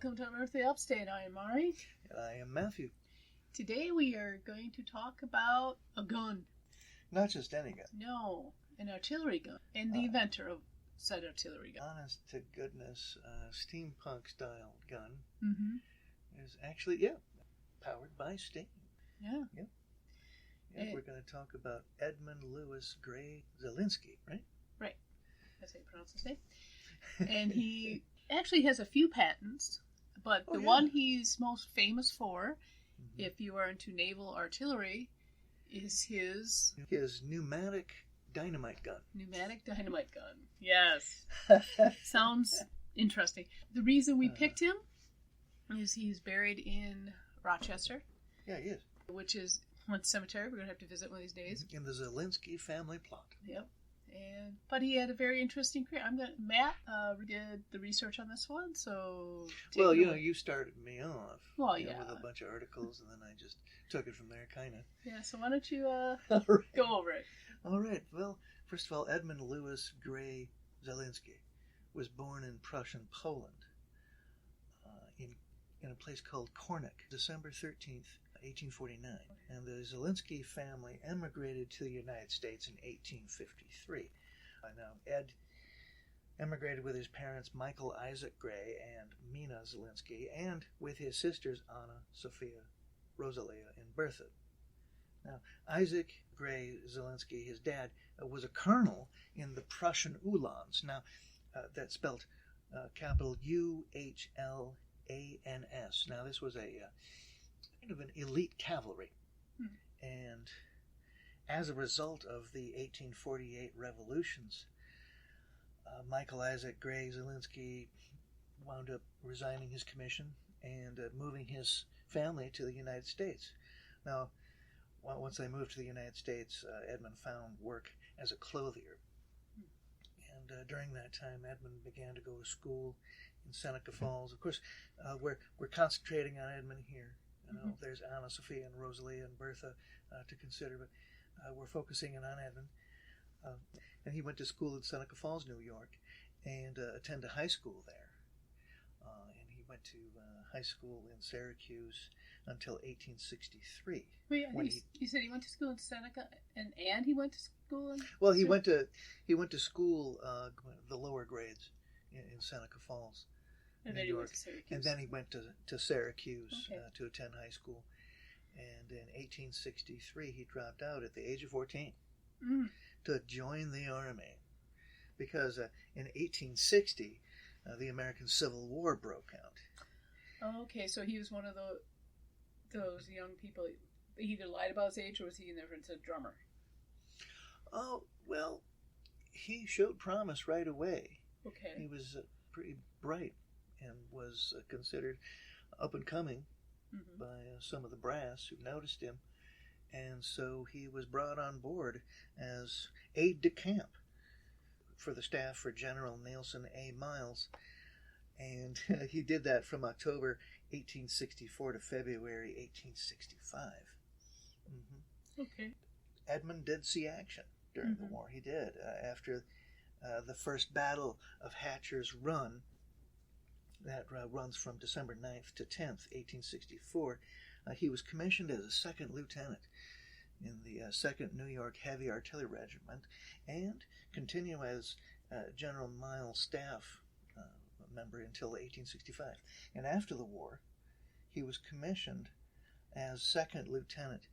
Welcome to Unearthly Upstate. I am Mari. And I am Matthew. Today we are going to talk about a gun. Not just any gun. No, an artillery gun. And the inventor of said artillery gun. Honest to goodness, steampunk style gun Mm-hmm. is actually, powered by steam. Yeah. We're going to talk about Edmund Louis Gray Zalinski, right? Right. That's how you pronounce his name. And he actually has a few patents, but the one he's most famous for, if you are into naval artillery, is his pneumatic dynamite gun. Pneumatic dynamite gun. Yes. Sounds interesting. The reason we picked him is he's buried in Rochester. Yeah, he is. Which is one cemetery we're going to have to visit one of these days. In the Zalinski family plot. Yep. But he had a very interesting career. Matt did the research on this one, so... you started me off. Well, with a bunch of articles, and then I just took it from there, kind of. Yeah, so why don't you right. go over it? All right. Well, first of all, Edmund Louis Gray Zalinski was born in Prussian Poland, in a place called Kornik, December 13th, 1849. And the Zalinski family emigrated to the United States in 1853. Now, Ed emigrated with his parents, Michael Isaac Gray and Mina Zalinski, and with his sisters, Anna, Sophia, Rosalia, and Bertha. Now, Isaac Gray Zalinski, his dad, was a colonel in the Prussian Uhlans. Now, that's spelled capital U-H-L-A-N-S. Now, this was a kind of an elite cavalry. And as a result of the 1848 revolutions, Michael Isaac Gray Zalinski wound up resigning his commission and moving his family to the United States. Now, once they moved to the United States, Edmund found work as a clothier. And during that time, Edmund began to go to school in Seneca Falls. Of course, we're concentrating on Edmund here. There's Anna, Sophia, and Rosalia, and Bertha to consider, but we're focusing in on Edmund. And he went to school in Seneca Falls, New York, and attended high school there. And he went to high school in Syracuse until 1863. Wait, you said he went to school in Seneca, and he went to school in... Well, he went to school, the lower grades, in Seneca Falls. And then he went to Syracuse. And then he went to Syracuse to attend high school. And in 1863, he dropped out at the age of 14 to join the Army. Because in 1860, the American Civil War broke out. Oh, okay, so he was one of those young people. He either lied about his age or was he in there as a drummer? Oh, well, he showed promise right away. Okay. He was pretty bright and was considered up and coming by some of the brass who noticed him. And so he was brought on board as aide-de-camp for the staff for General Nelson A. Miles. And he did that from October 1864 to February 1865. Okay. Edmund did see action during the war. He did. After the first battle of Hatcher's Run, that runs from December 9th to 10th, 1864, he was commissioned as a second lieutenant in the 2nd New York Heavy Artillery Regiment and continued as General Miles' staff member until 1865. And after the war, he was commissioned as second lieutenant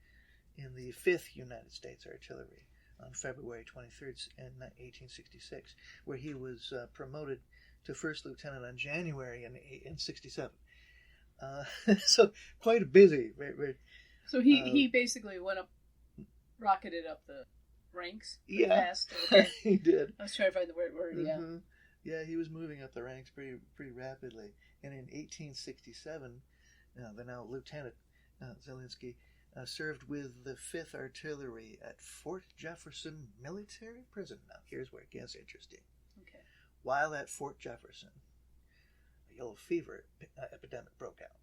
in the 5th United States Artillery on February 23rd in 1866, where he was promoted to first lieutenant on January in 67. So quite busy. Right. So he basically went up, rocketed up the ranks fast. Okay. He did. I was trying to find the right word. Yeah, he was moving up the ranks pretty rapidly. And in 1867, the now Lieutenant Zalinski served with the 5th Artillery at Fort Jefferson Military Prison. Now, here's where it gets interesting. Okay. While at Fort Jefferson, a yellow fever epidemic broke out.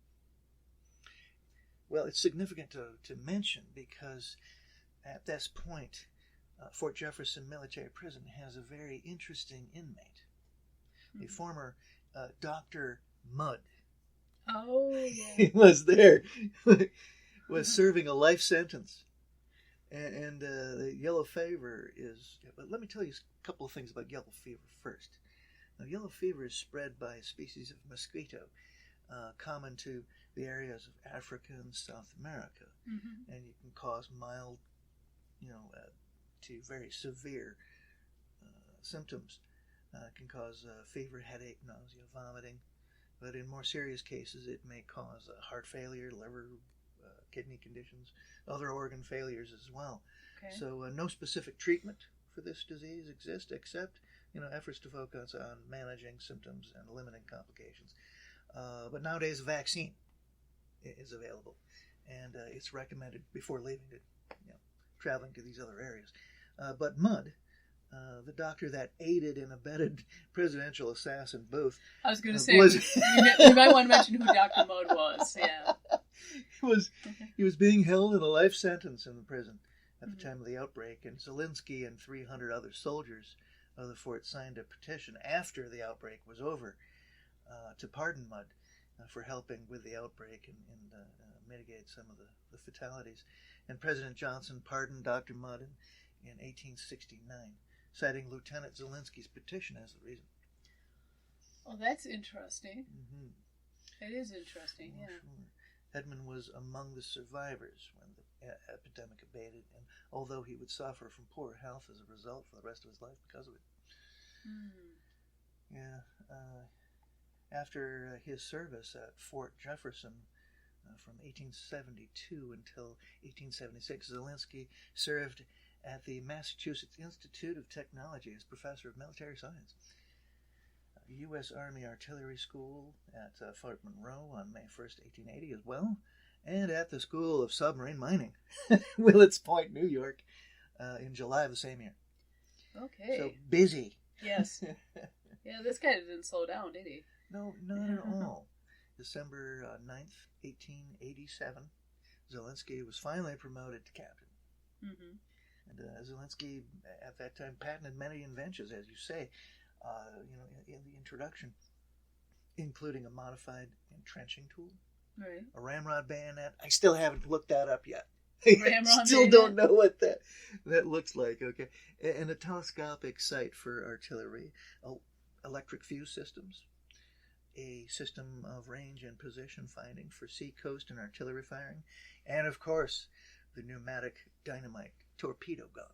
Well, it's significant to mention because at this point, Fort Jefferson Military Prison has a very interesting inmate, the former Dr. Mudd. Oh, yeah. He was there, was serving a life sentence. And the yellow fever is... But let me tell you a couple of things about yellow fever first. Now, yellow fever is spread by a species of mosquito common to the areas of Africa and South America. Mm-hmm. And you can cause mild, to very severe symptoms. It can cause fever, headache, nausea, vomiting. But in more serious cases, it may cause heart failure, liver, kidney conditions, other organ failures as well. Okay. So no specific treatment for this disease exists except efforts to focus on managing symptoms and limiting complications. But nowadays, a vaccine is available, and it's recommended before leaving to traveling to these other areas. But Mudd, the doctor that aided and abetted presidential assassin Booth, I was going to say you might want to mention who Dr. Mudd was. Yeah, he was being held in a life sentence in the prison at the time of the outbreak, and Zalinski and 300 other soldiers of the fort signed a petition after the outbreak was over to pardon Mudd for helping with the outbreak and mitigate some of the fatalities. And President Johnson pardoned Dr. Mudd in 1869, citing Lieutenant Zalinski's petition as the reason. Oh, that's interesting. Mm-hmm. It is interesting, yeah. Sure. Edmund was among the survivors when the epidemic abated, and although he would suffer from poor health as a result for the rest of his life because of it. Yeah. After his service at Fort Jefferson from 1872 until 1876, Zalinski served at the Massachusetts Institute of Technology as professor of military science. U.S. Army Artillery School at Fort Monroe on May 1st, 1880 as well, and at the School of Submarine Mining, Willets Point, New York, in July of the same year. Okay. So busy. Yes. Yeah, this guy didn't slow down, did he? No, not at all. December 9th, 1887, Zalinski was finally promoted to captain. Mm-hmm. And Zalinski, at that time, patented many inventions, as you say, in the introduction, including a modified entrenching tool, right, a ramrod bayonet. I still haven't looked that up yet. Still don't know what that looks like. Okay, and a telescopic sight for artillery, electric fuse systems, a system of range and position finding for sea, coast, and artillery firing, and of course, the pneumatic dynamite torpedo gun.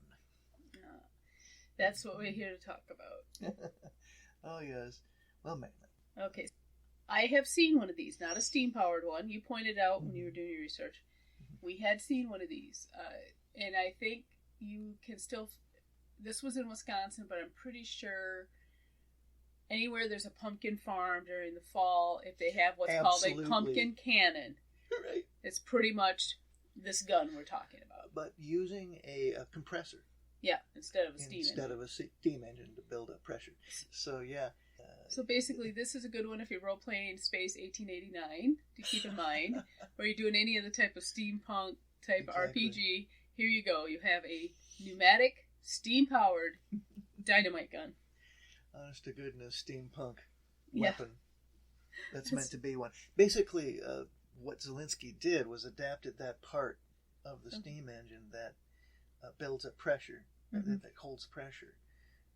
That's what we're here to talk about. Oh, yes. Well, mainly. Okay. I have seen one of these, not a steam-powered one. You pointed out when you were doing your research. We had seen one of these. And I think you can still... This was in Wisconsin, but I'm pretty sure anywhere there's a pumpkin farm during the fall, if they have what's called a pumpkin cannon, right, it's pretty much this gun we're talking about. But using a compressor. Yeah, instead of a steam engine to build up pressure. So, yeah. So basically, this is a good one if you're role-playing Space 1889, to keep in mind. Or you're doing any other type of steampunk type RPG. Here you go. You have a pneumatic, steam-powered dynamite gun. Honest to goodness, steampunk weapon. That's meant to be one. Basically, what Zalinski did was adapted that part of the steam engine that builds up pressure, that holds pressure,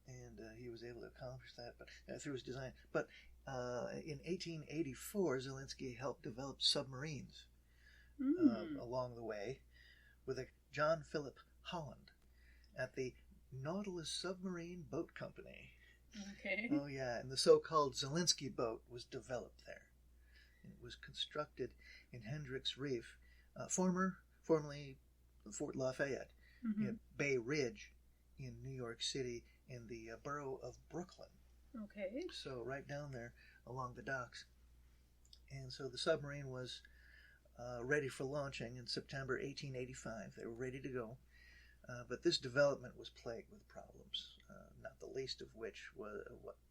and he was able to accomplish that, but through his design. But in 1884, Zalinski helped develop submarines along the way with a John Philip Holland at the Nautilus Submarine Boat Company. Okay. Oh yeah, and the so-called Zalinski Boat was developed there. It was constructed in Hendricks Reef, formerly Fort Lafayette, at Bay Ridge in New York City in the borough of Brooklyn. Okay. So right down there along the docks. And so the submarine was ready for launching in September 1885. They were ready to go. But this development was plagued with problems, not the least of which was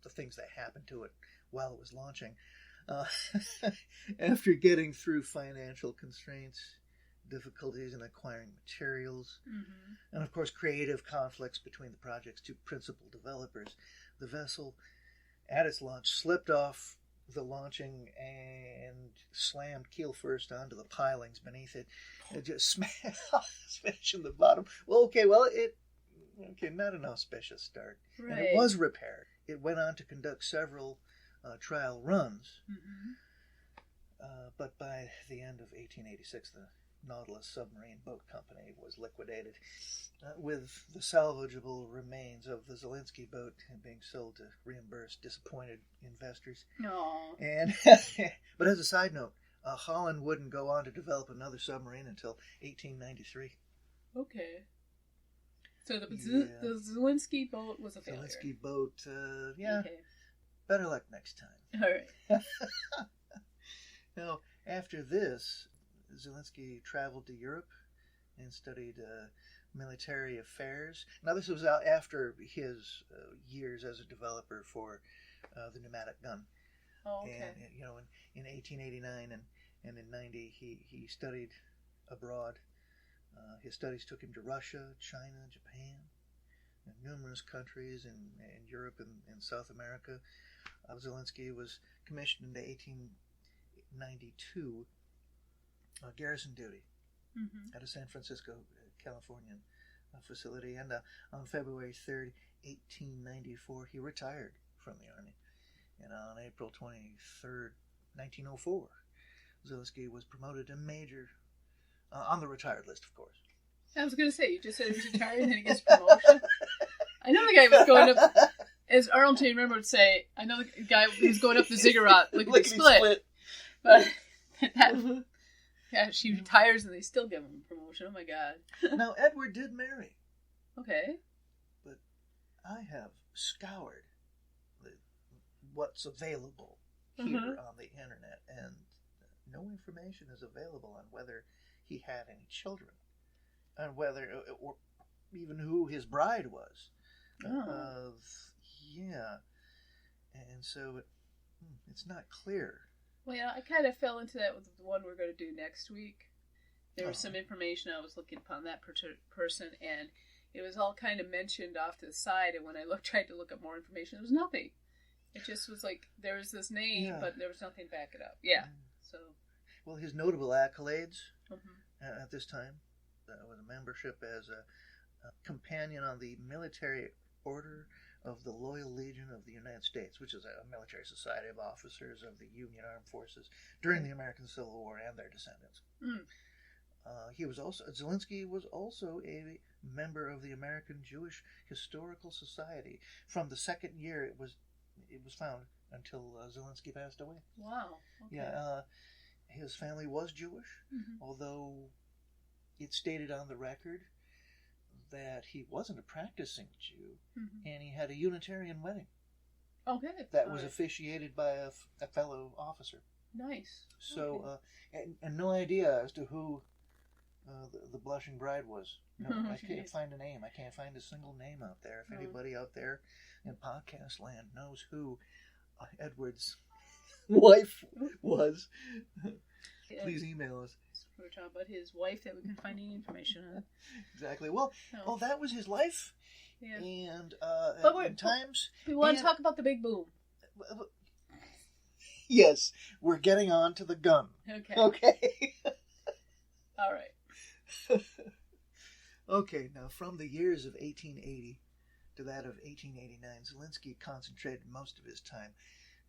the things that happened to it while it was launching. After getting through financial constraints, difficulties in acquiring materials, and of course creative conflicts between the project's two principal developers, the vessel at its launch slipped off the launching and slammed keel first onto the pilings beneath it. It just smashing the bottom. Well, not an auspicious start. Right. And it was repaired. It went on to conduct several trial runs. Mm-hmm. But by the end of 1886, the Nautilus Submarine Boat Company was liquidated, with the salvageable remains of the Zalinski boat being sold to reimburse disappointed investors. Aww. And but as a side note, Holland wouldn't go on to develop another submarine until 1893. Okay. So the Zalinski boat was a failure. Zalinski boat, Okay. Better luck next time. All right. Now, after this, Zalinski traveled to Europe and studied military affairs. Now, this was after his years as a developer for the pneumatic gun. Oh, okay. And, in 1889 and in 90, he studied abroad. His studies took him to Russia, China, Japan, and numerous countries in Europe and South America. Zalinski was commissioned in 1892 garrison duty at a San Francisco, Californian facility. And on February 3rd, 1894, he retired from the Army. And on April 23rd, 1904, Zalinski was promoted to major, on the retired list, of course. I was going to say, you just said he was retired and then he gets promotion. I know the guy was going up, as Arlington Remember would say, I know the guy who was going up the ziggurat, lickety-split. But she retires and they still give him a promotion. Oh my God. Now, Edward did marry. Okay. But I have scoured what's available here on the internet, and no information is available on whether he had any children, and whether, or even who his bride was. And so it's not clear. Well, yeah, I kind of fell into that with the one we're going to do next week. There was some information I was looking upon that person, and it was all kind of mentioned off to the side, and when I tried to look up more information, there was nothing. It just was like, there was this name, but there was nothing to back it up. Yeah, so... Well, his notable accolades at this time was a membership as a companion on the Military Order of the Loyal Legion of the United States, which is a military society of officers of the Union Armed Forces during the American Civil War and their descendants. Zalinski was also a member of the American Jewish Historical Society from the second year it was found until Zalinski passed away. Wow. Okay. Yeah. His family was Jewish, although it's stated on the record that he wasn't a practicing Jew, and he had a Unitarian wedding. Okay. That was officiated by a fellow officer. Nice. So, and no idea as to who the blushing bride was. No, I can't find a name. I can't find a single name out there. If anybody out there in podcast land knows who Edward's wife was, please email us. We were talking about his wife that we couldn't find any information on. Exactly. Well, that was his life. Yeah. And in times... We want to talk about the big boom. Yes. We're getting on to the gun. Okay. All right. Okay. Now, from the years of 1880 to that of 1889, Zalinski concentrated most of his time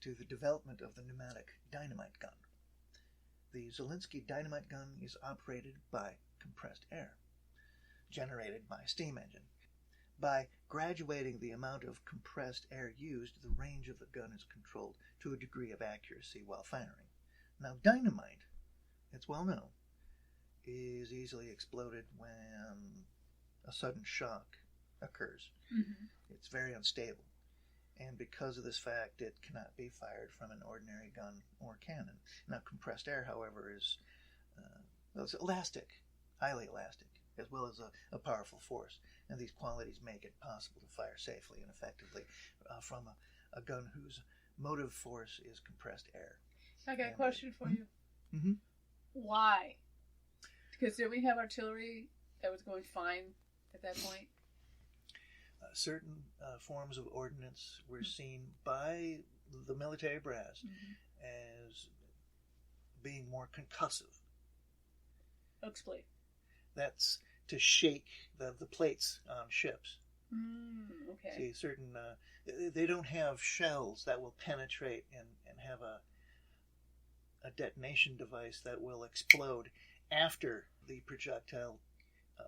to the development of the pneumatic dynamite gun. The Zalinski dynamite gun is operated by compressed air, generated by a steam engine. By graduating the amount of compressed air used, the range of the gun is controlled to a degree of accuracy while firing. Now, dynamite, it's well known, is easily exploded when a sudden shock occurs. It's very unstable. And because of this fact, it cannot be fired from an ordinary gun or cannon. Now, compressed air, however, is elastic, highly elastic, as well as a powerful force. And these qualities make it possible to fire safely and effectively from a gun whose motive force is compressed air. I got a question for you. Why? Because did we have artillery that was going fine at that point? Certain forms of ordnance were seen by the military brass as being more concussive. Explain. That's to shake the plates on ships. Okay. See, certain they don't have shells that will penetrate and have a detonation device that will explode after the projectile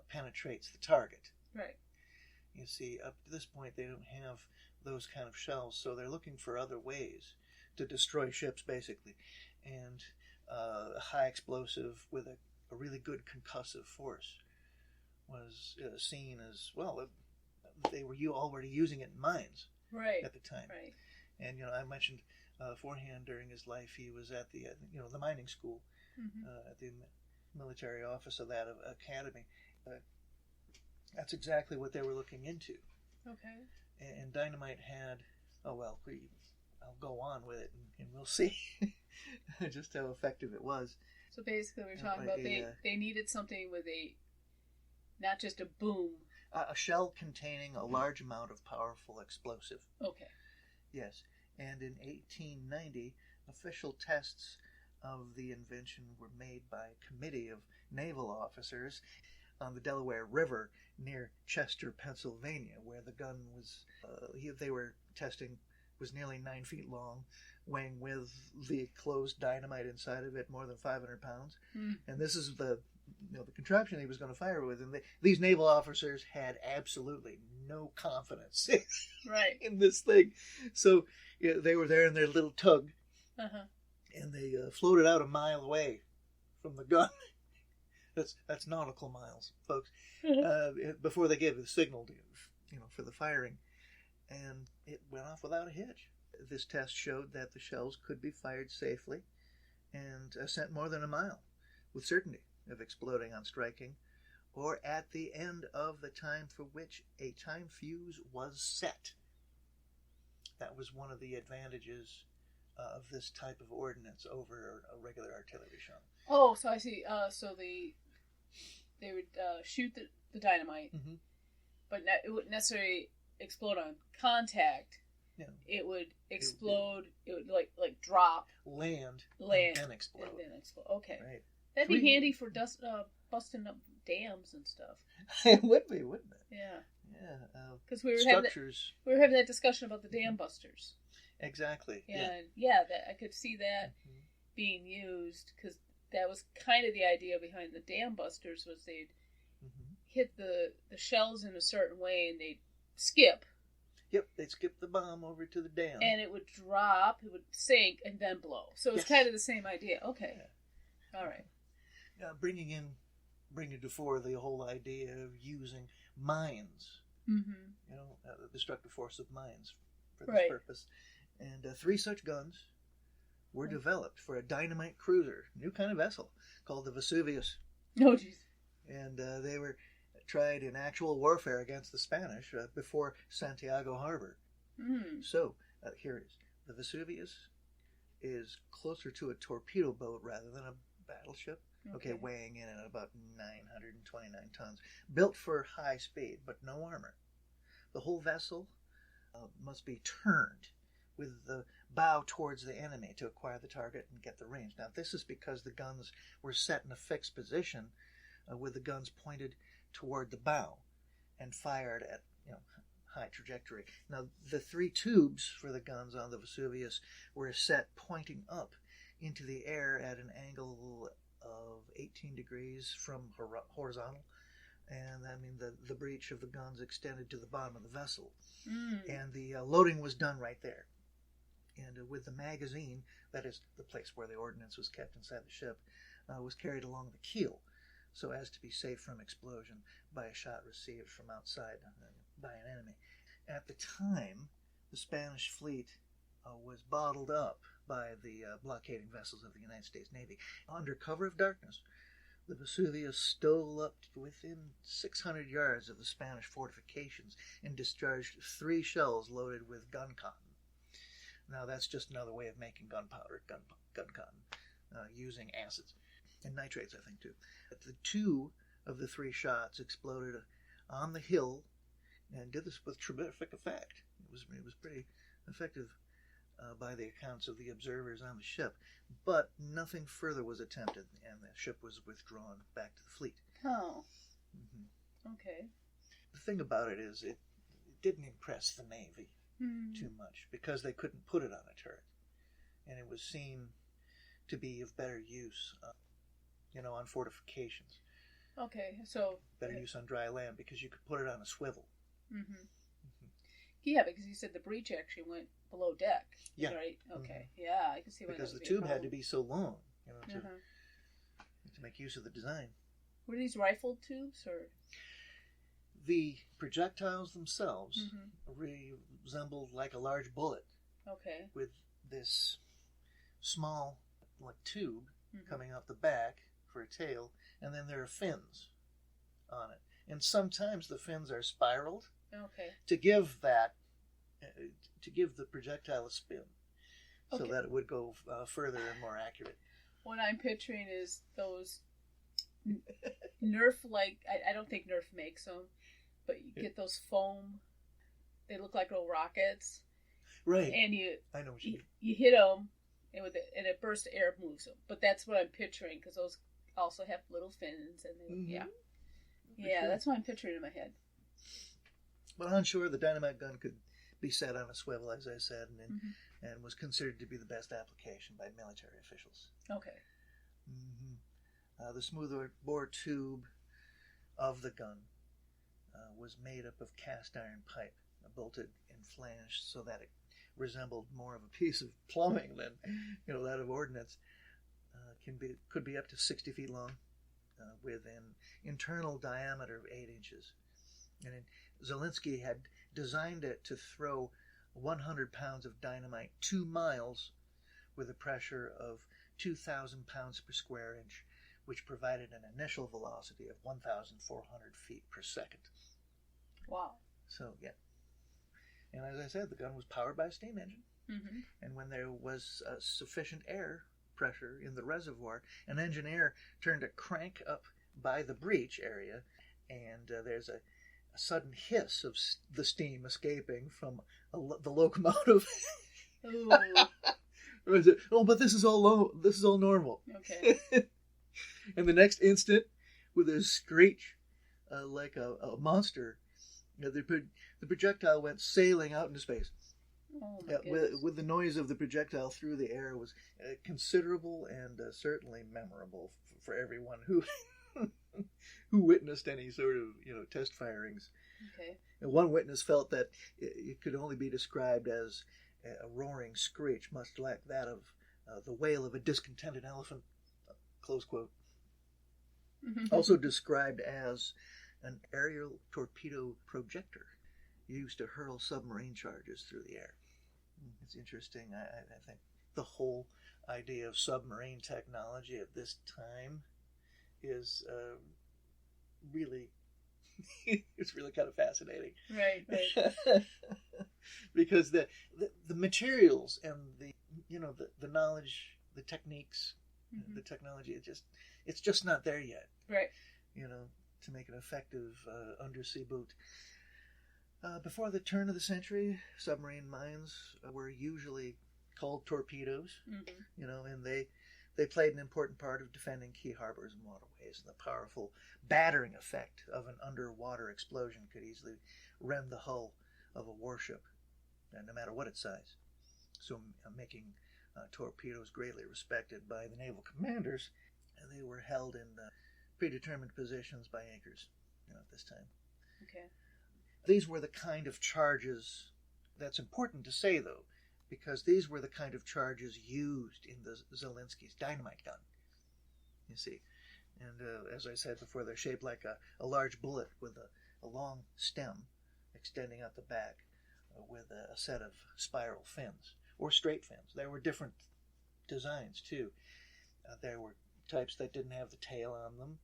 penetrates the target. Right. You see, up to this point, they don't have those kind of shells, so they're looking for other ways to destroy ships, basically. And a high explosive with a really good concussive force was seen as, well, they were already using it in mines at the time. Right. And, I mentioned beforehand during his life, he was at the, the mining school, at the military office of that academy. That's exactly what they were looking into. Okay. And dynamite had, I'll go on with it and we'll see just how effective it was. So basically we're talking about they needed something with not just a boom. A shell containing a large amount of powerful explosive. Okay. Yes. And in 1890, official tests of the invention were made by a committee of naval officers on the Delaware River near Chester, Pennsylvania, where the gun was, they were testing, was nearly 9 feet long, weighing with the closed dynamite inside of it more than 500 pounds. And this is the contraption he was going to fire with. And these naval officers had absolutely no confidence in this thing. So they were there in their little tug, and they floated out a mile away from the gun. That's nautical miles, folks. Before they gave the signal, for the firing, and it went off without a hitch. This test showed that the shells could be fired safely and sent more than a mile with certainty of exploding on striking, or at the end of the time for which a time fuse was set. That was one of the advantages of this type of ordnance over a regular artillery shell. Oh, so I see. So they would shoot the dynamite, but it wouldn't necessarily explode on contact. No. It would explode. It would like drop, land, and then explode. Okay, right. That'd be handy for busting up dams and stuff. It would be, wouldn't it? Yeah. Yeah. Because we were having that discussion about the dam busters. Exactly. And that I could see that being used, because that was kind of the idea behind the dam busters, was they'd hit the shells in a certain way and they'd skip. Yep, they'd skip the bomb over to the dam. And it would drop, it would sink, and then blow. So it's kind of the same idea. Okay. Yeah. All right. Bringing to fore the whole idea of using mines, the destructive force of mines for this purpose. And 3 such guns were developed for a dynamite cruiser, new kind of vessel, called the Vesuvius. Oh, jeez. And they were tried in actual warfare against the Spanish before Santiago Harbor. So, here it is. The Vesuvius is closer to a torpedo boat rather than a battleship. Okay, weighing in at about 929 tons. Built for high speed, but no armor. The whole vessel must be turned with the bow towards the enemy to acquire the target and get the range. Now, this is because the guns were set in a fixed position with the guns pointed toward the bow and fired at high trajectory. Now, the 3 tubes for the guns on the Vesuvius were set pointing up into the air at an angle of 18 degrees from horizontal, and the breech of the guns extended to the bottom of the vessel, and the loading was done right there. And with the magazine, that is the place where the ordnance was kept inside the ship, was carried along the keel, so as to be safe from explosion by a shot received from outside by an enemy. At the time, the Spanish fleet was bottled up by the blockading vessels of the United States Navy. Under cover of darkness, the Vesuvius stole up to within 600 yards of the Spanish fortifications and discharged 3 shells loaded with gun cotton. Now, that's just another way of making gunpowder, gun cotton, using acids and nitrates, I think, too. But the 2 of the 3 shots exploded on the hill and did this with terrific effect. It was pretty effective. by the accounts of the observers on the ship. But nothing further was attempted, and the ship was withdrawn back to the fleet. Oh. Mm-hmm. Okay. The thing about it is it didn't impress the Navy too much because they couldn't put it on a turret. And it was seen to be of better use, on fortifications. Okay, so... Better use on dry land because you could put it on a swivel. Mm-hmm. Mm-hmm. Yeah, because you said the breach actually went below deck. Yeah. Right? Okay. Mm-hmm. Yeah, I can see why because that would the be a tube had problem. to be so long, to make use of the design. Were these rifled tubes, or...? The projectiles themselves resembled like a large bullet. Okay. With this small tube coming out the back for a tail, and then there are fins on it. And sometimes the fins are spiraled to give the projectile a spin, so that it would go further and more accurate. What I'm picturing is those Nerf-like, I don't think Nerf makes them, but you get those foam, they look like little rockets. Right. And I know what you mean. You hit them, and a burst of air moves them. But that's what I'm picturing, because those also have little fins. And yeah, that's what I'm picturing in my head. But on shore, the dynamite gun could be set on a swivel, as I said, and was considered to be the best application by military officials. Okay. The smoother bore tube of the gun was made up of cast iron pipe, bolted and flanged so that it resembled more of a piece of plumbing than that of ordnance. Could be up to 60 feet long, with an internal diameter of 8 inches. And Zalinski had designed it to throw 100 pounds of dynamite 2 miles with a pressure of 2,000 pounds per square inch, which provided an initial velocity of 1,400 feet per second. Wow. So, yeah. And as I said, the gun was powered by a steam engine. And when there was sufficient air pressure in the reservoir, an engineer turned a crank up by the breech area, and there's a sudden hiss of the steam escaping from the locomotive. Ooh. Oh, but this is all normal. Okay. And the next instant, with a screech like a monster, the projectile went sailing out into space. Oh my goodness. With the noise of the projectile through the air was considerable and certainly memorable for everyone who witnessed any sort of test firings. Okay. And one witness felt that it could only be described as a roaring screech, much like that of the wail of a discontented elephant. Close quote. Also described as an aerial torpedo projector used to hurl submarine charges through the air. It's interesting. I think the whole idea of submarine technology at this time is really it's really kind of fascinating. Right. Because the materials and the knowledge, the techniques, the technology, it's just not there yet. Right. To make an effective undersea boat. Before the turn of the century, submarine mines were usually called torpedoes, and they played an important part of defending key harbors and waterways. And the powerful battering effect of an underwater explosion could easily rend the hull of a warship, no matter what its size. So making torpedoes greatly respected by the naval commanders, and they were held in predetermined positions by anchors at this time. Okay. These were the kind of charges, that's important to say though, because these were the kind of charges used in the Zalinski's dynamite gun, you see. And as I said before, they're shaped like a large bullet with a long stem extending out the back with a set of spiral fins, or straight fins. There were different designs too. There were types that didn't have the tail on them,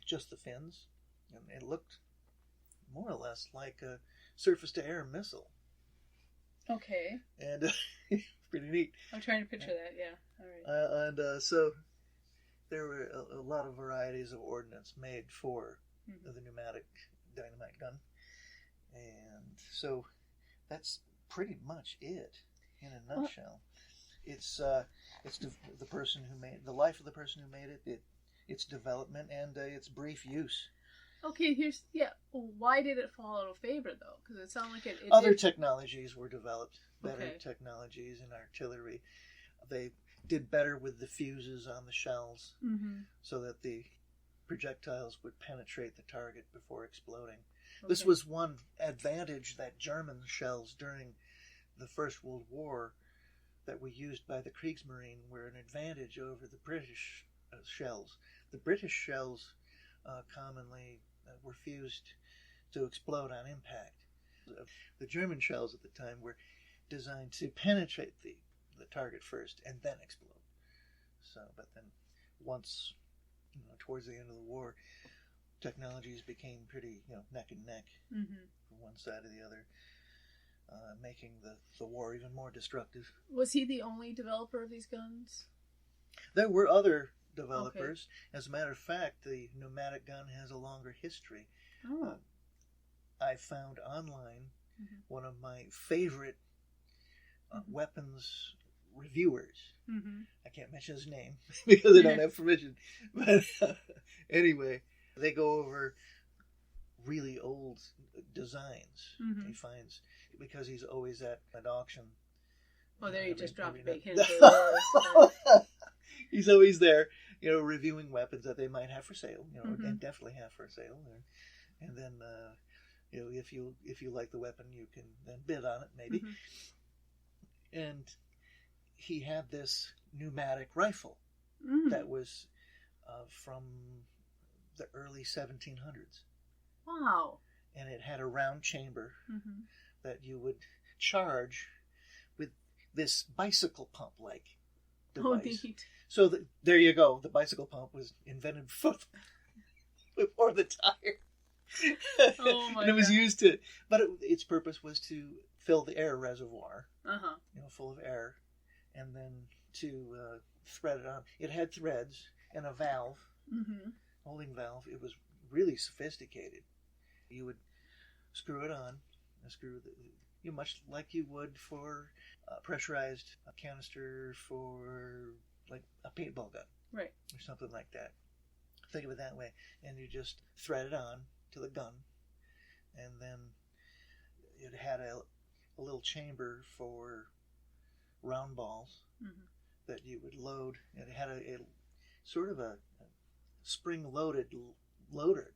just the fins, and it looked more or less like a surface-to-air missile. Okay. And pretty neat. I'm trying to picture that, yeah. All right. So there were a lot of varieties of ordnance made for the pneumatic dynamite gun. And so that's pretty much it. in a nutshell. It's the person who made the life of the person who made it, its development, and its brief use. Okay, why did it fall out of favor, though? Because it sounded like it Other technologies were developed, better technologies in artillery. They did better with the fuses on the shells, so that the projectiles would penetrate the target before exploding. Okay. This was one advantage that German shells during the First World War that were used by the Kriegsmarine were an advantage over the British shells. The British shells commonly were fused to explode on impact. The German shells at the time were designed to penetrate the target first and then explode. But then once, towards the end of the war, technologies became pretty, neck and neck from one side or the other, making the war even more destructive. Was he the only developer of these guns? There were other developers. Okay. As a matter of fact, the pneumatic gun has a longer history. Oh. I found online one of my favorite weapons reviewers. I can't mention his name because I don't have permission. But anyway, they go over really old designs. He finds, because he's always at an auction. Well, there you just dropped a big hint. He's always there, reviewing weapons that they might have for sale, and definitely have for sale. And then, if you like the weapon, you can then bid on it, maybe. And he had this pneumatic rifle that was from the early 1700s. Wow. And it had a round chamber that you would charge with this bicycle pump-like device. Oh, neat. So there you go. The bicycle pump was invented before the tire. Oh my And it was God. used to, but its purpose was to fill the air reservoir, full of air, and then to thread it on. It had threads and a valve, holding valve. It was really sophisticated. You would screw it on, much like you would for a pressurized canister for like a paintball gun, right, or something like that. Think of it that way, and you just thread it on to the gun, and then it had a little chamber for round balls that you would load, and it had a sort of a spring-loaded loader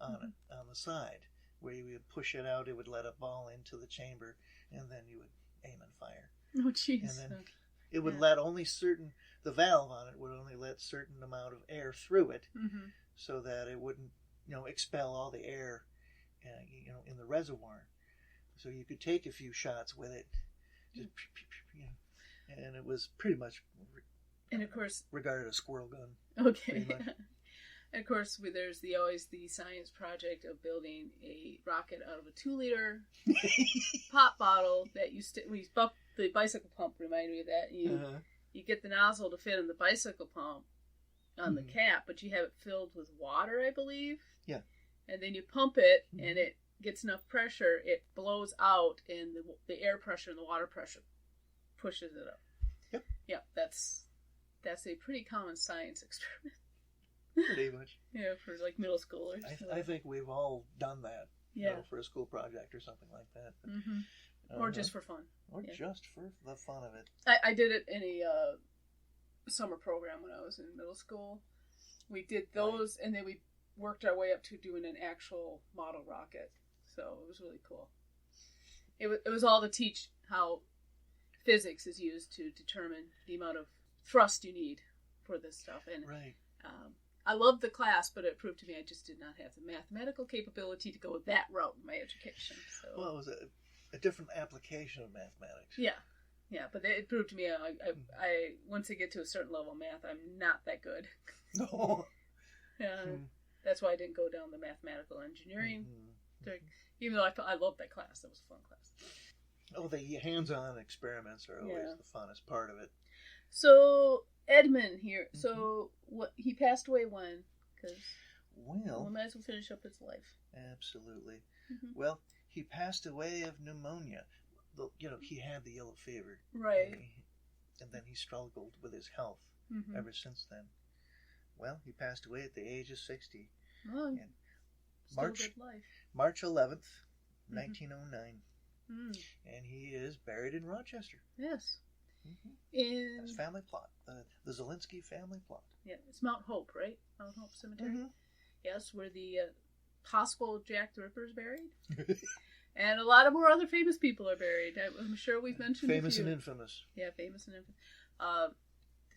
on it on the side, where you would push it out. It would let a ball into the chamber, and then you would aim and fire. Oh, jeez. And then it would let only the valve on it would only let certain amount of air through it, so that it wouldn't, expel all the air, in the reservoir. So you could take a few shots with it, just, and it was pretty much, and of course, regarded as a squirrel gun. Okay. And of course, there's always the science project of building a rocket out of a 2-liter pop bottle that the bicycle pump reminded me of that. You get the nozzle to fit in the bicycle pump on the cap, but you have it filled with water, I believe. Yeah. And then you pump it, and it gets enough pressure, it blows out, and the air pressure and the water pressure pushes it up. Yep. Yep. That's a pretty common science experiment. Pretty much. Yeah, for like middle schoolers. I think we've all done that. Yeah. For a school project or something like that. But, or just for fun. Or just for the fun of it. I did it in a summer program when I was in middle school. We did those, and then we worked our way up to doing an actual model rocket. So it was really cool. It was all to teach how physics is used to determine the amount of thrust you need for this stuff. And I loved the class, but it proved to me I just did not have the mathematical capability to go that route in my education. So. Well, it was a different application of mathematics. Yeah, but it proved to me I once I get to a certain level of math, I'm not that good. No. That's why I didn't go down the mathematical engineering. Even though I loved that class. That was a fun class. Oh, the hands-on experiments are always the funnest part of it. So, Edmund here. So, he passed away when? Because we might as well finish up his life. Absolutely. Well, he passed away of pneumonia. he had the yellow fever. Right. And then he struggled with his health ever since then. Well, he passed away at the age of 60. Oh, and March 11th, 1909. And he is buried in Rochester. Yes. His family plot. The Zalinski family plot. Yeah, it's Mount Hope, right? Mount Hope Cemetery? Yes, where the possible Jack the Ripper is buried. And a lot of more other famous people are buried. I'm sure we've mentioned famous a few. and infamous. Yeah, famous and infamous. The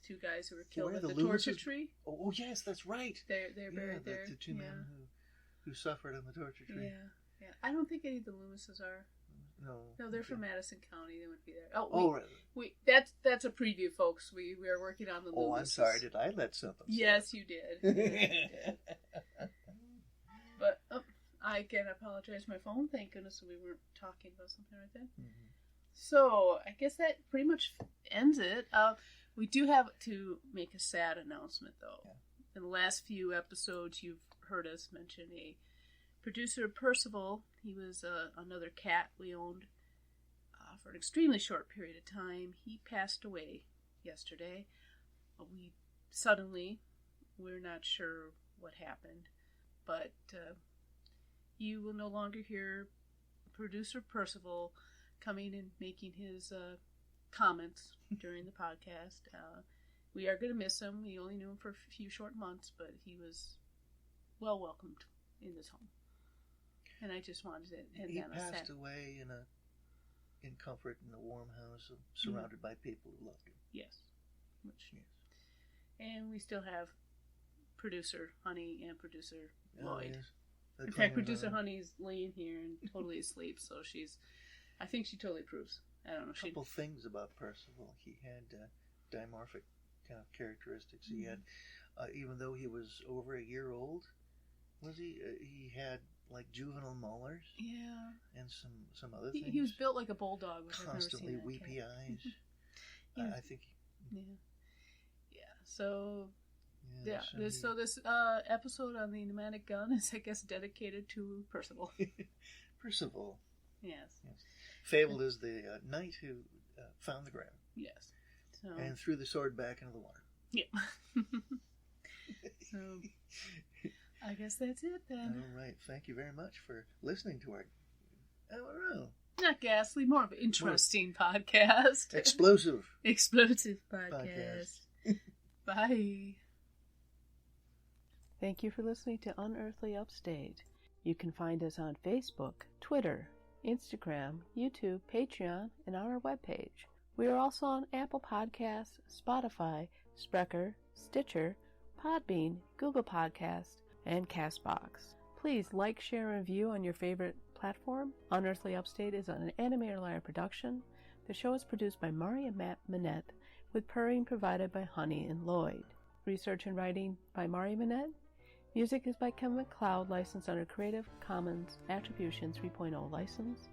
two guys who were killed at the torture tree. Oh, yes, that's right. They're buried there. The two men who suffered on the torture tree. Yeah. I don't think any of the Loomises are. No, they're from Madison County. They would be there. Really? That's a preview, folks. We are working on the Loomises. Oh, I'm sorry. Did I let something? Yes, you did. But I again apologize. My phone. Thank goodness we weren't talking about something right then. So I guess that pretty much ends it. We do have to make a sad announcement, though. Yeah. In the last few episodes, you've heard us mention a producer, Percival. He was another cat we owned for an extremely short period of time. He passed away yesterday. We're not sure what happened, but you will no longer hear producer Percival coming and making his comments during the podcast. We are going to miss him. We only knew him for a few short months, but he was well welcomed in this home. And I just wanted to end he on a sad. He passed away in comfort in a warm house, surrounded by people who loved him. Yes. And we still have producer Honey and producer Lloyd. Yes. In fact, producer Honey's laying here and totally asleep, so I think she totally approves. I don't know. A couple things about Percival. He had dimorphic kind of characteristics. He had, even though he was over a year old, was he? He had like juvenile molars. Yeah. And some other things. He was built like a bulldog. Constantly weepy eyes. I think. Yeah. So. Yeah. This episode on the pneumatic gun is, I guess, dedicated to Percival. Percival. Yes. Fabled as the knight who found the grail. Yes. And threw the sword back into the water. Yeah. So, I guess that's it then. All right. Thank you very much for listening to our, I don't know. Not ghastly, more of an interesting podcast. Explosive podcast. Bye. Thank you for listening to Unearthly Upstate. You can find us on Facebook, Twitter, Instagram, YouTube, Patreon, and on our webpage. We are also on Apple Podcasts, Spotify, Spreaker, Stitcher, Podbean, Google Podcasts, and CastBox. Please like, share, and review on your favorite platform. Unearthly Upstate is an Animator Liar production. The show is produced by Mari and Matt Manette, with purring provided by Honey and Lloyd. Research and writing by Mari Manette. Music is by Kevin MacLeod, licensed under Creative Commons Attribution 3.0 license.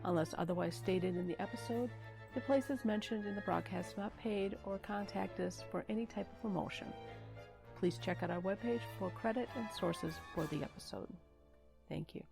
Unless otherwise stated in the episode, the places mentioned in the broadcast are not paid or contact us for any type of promotion. Please check out our webpage for credit and sources for the episode. Thank you.